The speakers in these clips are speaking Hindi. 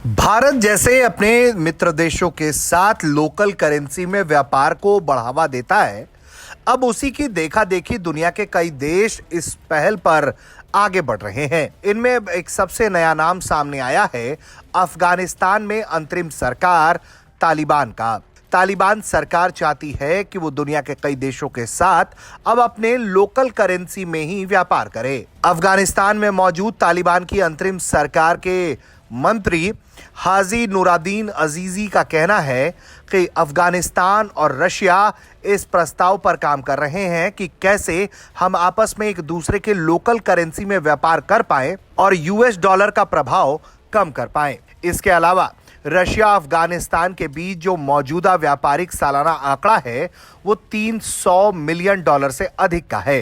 भारत जैसे अपने मित्र देशों के साथ लोकल करेंसी में व्यापार को बढ़ावा देता है। अब उसी की देखा देखी दुनिया के कई देश इस पहल पर आगे बढ़ रहे हैं। इनमें एक सबसे नया नाम सामने आया है अफगानिस्तान में अंतरिम सरकार तालिबान का। तालिबान सरकार चाहती है कि वो दुनिया के कई देशों के साथ अब अपने लोकल करेंसी में ही व्यापार करे। अफगानिस्तान में मौजूद तालिबान की अंतरिम सरकार के मंत्री हाजी नूरादीन अजीजी का कहना है कि अफगानिस्तान और रशिया इस प्रस्ताव पर काम कर रहे हैं कि कैसे हम आपस में एक दूसरे के लोकल करेंसी में व्यापार कर पाएं और यूएस डॉलर का प्रभाव कम कर पाएं। इसके अलावा रशिया अफगानिस्तान के बीच जो मौजूदा व्यापारिक सालाना आंकड़ा है वो $300 मिलियन से अधिक का है।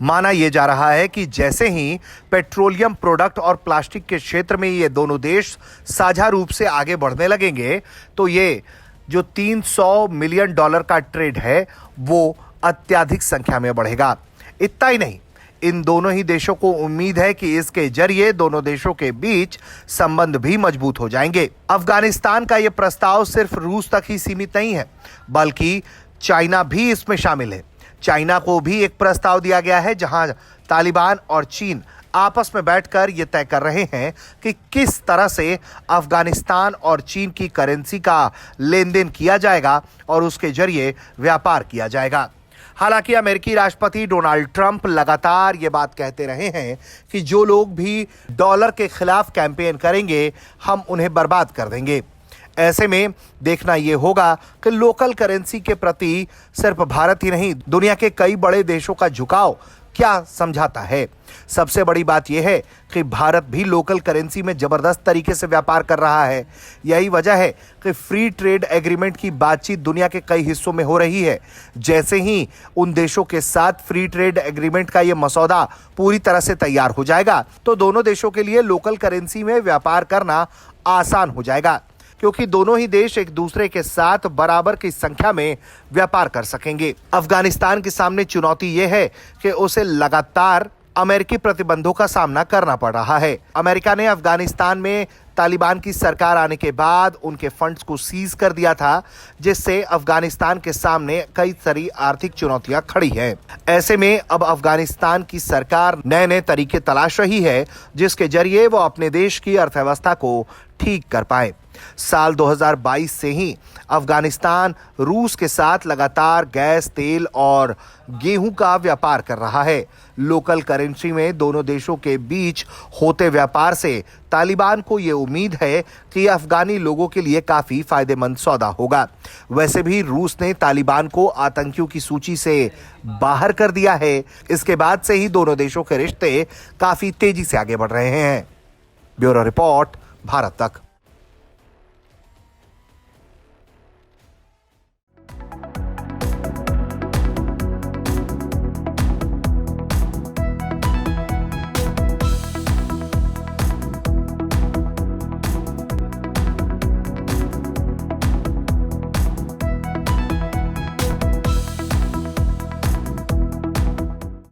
माना यह जा रहा है कि जैसे ही पेट्रोलियम प्रोडक्ट और प्लास्टिक के क्षेत्र में ये दोनों देश साझा रूप से आगे बढ़ने लगेंगे तो ये जो $300 मिलियन का ट्रेड है वो अत्यधिक संख्या में बढ़ेगा। इतना ही नहीं, इन दोनों ही देशों को उम्मीद है कि इसके जरिए दोनों देशों के बीच संबंध भी मजबूत हो जाएंगे। अफगानिस्तान का यह प्रस्ताव सिर्फ रूस तक ही सीमित नहीं है, बल्कि चाइना भी इसमें शामिल है। चाइना को भी एक प्रस्ताव दिया गया है जहां तालिबान और चीन आपस में बैठकर यह तय कर रहे हैं कि किस तरह से अफगानिस्तान और चीन की करेंसी का लेन देन किया जाएगा और उसके जरिए व्यापार किया जाएगा। हालांकि अमेरिकी राष्ट्रपति डोनाल्ड ट्रंप लगातार ये बात कहते रहे हैं कि जो लोग भी डॉलर के खिलाफ कैंपेन करेंगे हम उन्हें बर्बाद कर देंगे। ऐसे में देखना यह होगा कि लोकल करेंसी के प्रति सिर्फ भारत ही नहीं दुनिया के कई बड़े देशों का झुकाव क्या समझाता है। सबसे बड़ी बात यह है कि भारत भी लोकल करेंसी में जबरदस्त तरीके से व्यापार कर रहा है। यही वजह है कि फ्री ट्रेड एग्रीमेंट की बातचीत दुनिया के कई हिस्सों में हो रही है। जैसे ही उन देशों के साथ फ्री ट्रेड एग्रीमेंट का यह मसौदा पूरी तरह से तैयार हो जाएगा तो दोनों देशों के लिए लोकल करेंसी में व्यापार करना आसान हो जाएगा, क्योंकि दोनों ही देश एक दूसरे के साथ बराबर की संख्या में व्यापार कर सकेंगे। अफगानिस्तान के सामने चुनौती यह है कि उसे लगातार अमेरिकी प्रतिबंधों का सामना करना पड़ रहा है। अमेरिका ने अफगानिस्तान में तालिबान की सरकार आने के बाद उनके फंड्स को सीज कर दिया था, जिससे अफगानिस्तान के सामने कई सारी आर्थिक चुनौतियां खड़ी हैं। ऐसे में अब अफगानिस्तान की सरकार नए नए तरीके तलाश रही है जिसके जरिए वो अपने देश की अर्थव्यवस्था को ठीक कर पाए। साल 2022 से ही अफगानिस्तान रूस के साथ लगातार गैस, तेल और गेहूं का व्यापार कर रहा है। लोकल करेंसी में दोनों देशों के बीच होते व्यापार से तालिबान को ये उम्मीद है कि अफगानी लोगों के लिए काफी फायदेमंद सौदा होगा। वैसे भी रूस ने तालिबान को आतंकियों की सूची से बाहर कर दिया है। इसके बाद से ही दोनों देशों के रिश्ते काफी तेजी से आगे बढ़ रहे हैं। ब्यूरो रिपोर्ट, भारत तक।